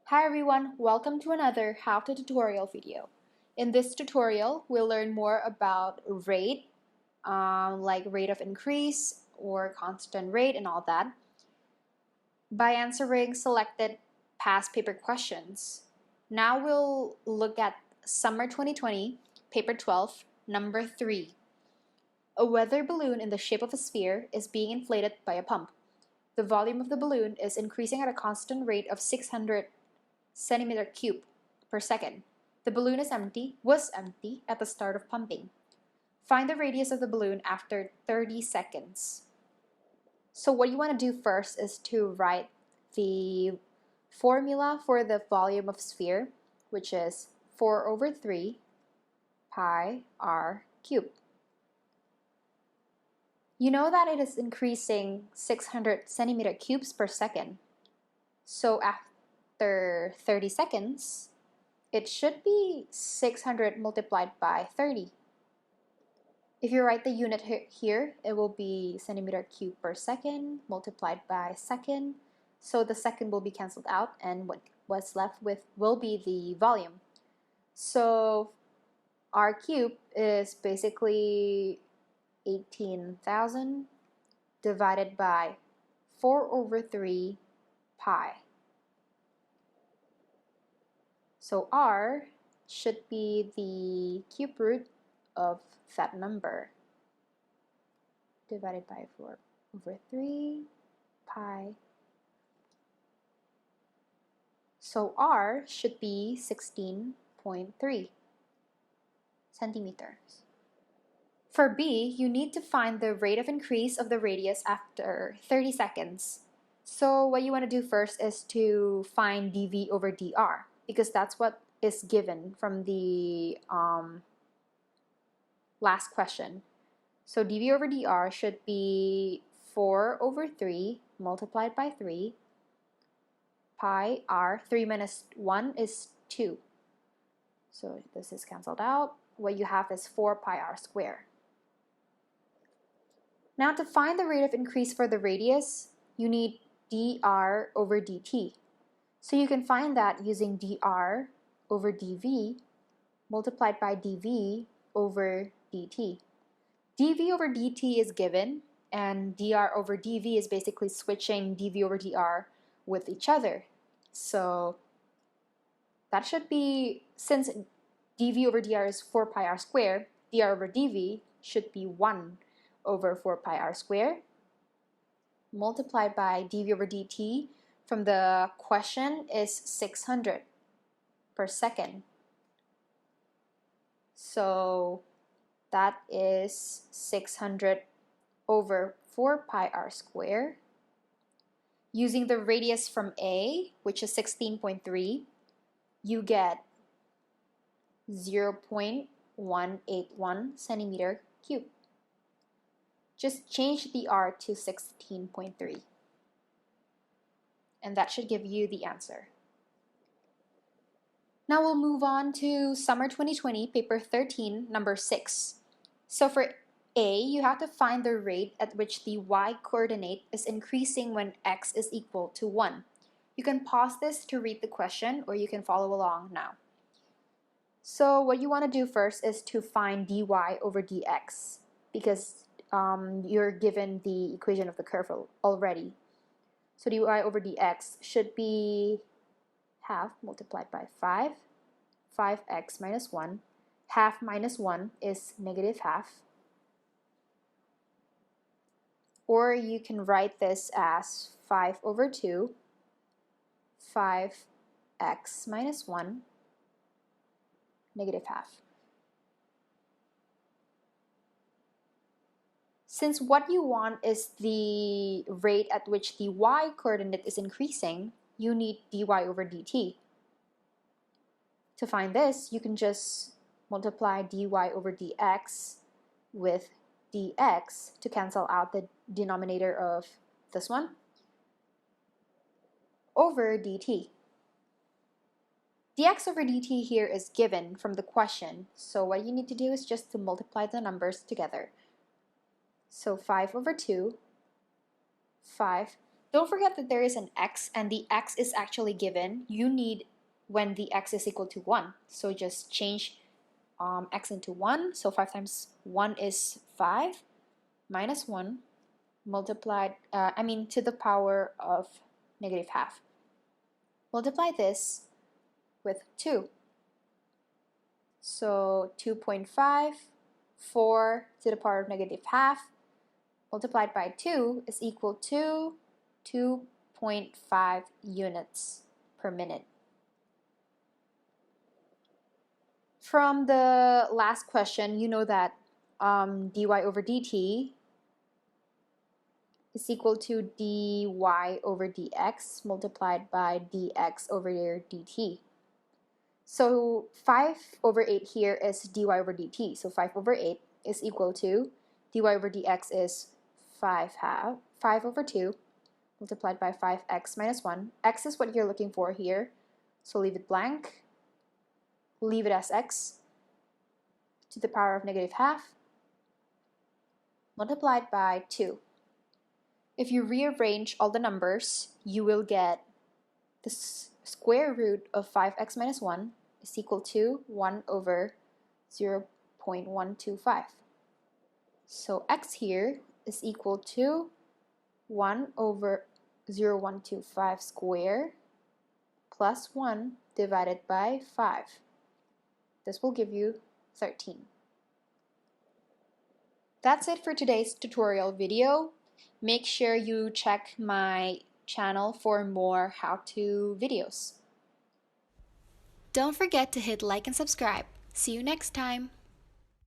Hi everyone, welcome to another How to tutorial video. In this tutorial, we'll learn more about rate, like rate of increase or constant rate and all that, by answering selected past paper questions. Now we'll look at Summer 2020, Paper 12, number 3. A weather balloon in the shape of a sphere is being inflated by a pump. The volume of the balloon is increasing at a constant rate of 600 centimeter cube per second. The balloon was empty at the start of pumping. Find the radius of the balloon after 30 seconds. So what you want to do first is to write the formula for the volume of sphere, which is 4 over 3 pi r cubed. You know that it is increasing 600 centimeter cubes per second. So after 30 seconds, it should be 600 multiplied by 30. If you write the unit here, it will be centimeter cube per second multiplied by second. So the second will be canceled out, and what's left with will be the volume. So r cubed is basically 18,000 divided by 4 over 3 pi. So r should be the cube root of that number divided by 4 over 3 pi. So r should be 16.3 centimeters. For B, you need to find the rate of increase of the radius after 30 seconds. So what you want to do first is to find dV over dr, because that's what is given from the last question. So dV over dr should be 4 over 3 multiplied by 3 pi r. 3 minus 1 is 2. So this is canceled out. What you have is 4 pi r squared. Now to find the rate of increase for the radius, you need dr over dt. So you can find that using dr over dv multiplied by dv over dt. dv over dt is given, and dr over dv is basically switching dv over dr with each other. So that should be, since dv over dr is 4 pi r squared, dr over dv should be 1 over 4 pi r squared multiplied by dv over dt from the question is 600 per second. So that is 600 over 4 pi r squared. Using the radius from A, which is 16.3, you get 0.181 centimeter cubed. Just change the r to 16.3. And that should give you the answer. Now we'll move on to Summer 2020, Paper 13, number 6. So for A, you have to find the rate at which the y-coordinate is increasing when x is equal to 1. You can pause this to read the question, or you can follow along now. So what you want to do first is to find dy over dx, because you're given the equation of the curve already. So dy over dx should be half multiplied by 5, 5x minus 1. Half minus 1 is negative half. Or you can write this as 5 over 2, 5x minus 1, negative half. Since what you want is the rate at which the y-coordinate is increasing, you need dy over dt. To find this, you can just multiply dy over dx with dx to cancel out the denominator of this one over dt. dx over dt here is given from the question, so what you need to do is just to multiply the numbers together. So 5 over 2, 5 Don't forget that there is an x, and the x is actually given. You need when the x is equal to 1. So just change x into 1. So 5 times 1 is 5 minus 1 multiplied, to the power of negative half. Multiply this with 2. So 2.5, 4 to the power of negative half, multiplied by 2 is equal to 2.5 units per minute. From the last question, you know that dy over dt is equal to dy over dx multiplied by dx over dt. So 5 over 8 here is dy over dt. So 5 over 8 is equal to dy over dx is 5 over 2 multiplied by 5x minus 1. X is what you're looking for here. So leave it blank. Leave it as x to the power of negative half multiplied by 2. If you rearrange all the numbers, you will get the square root of 5x minus 1 is equal to 1 over 0.125. So x here is equal to 1 over 0.125 squared plus 1 divided by 5. This will give you 13. That's it for today's tutorial video. Make sure you check my channel for more how-to videos. Don't forget to hit like and subscribe. See you next time.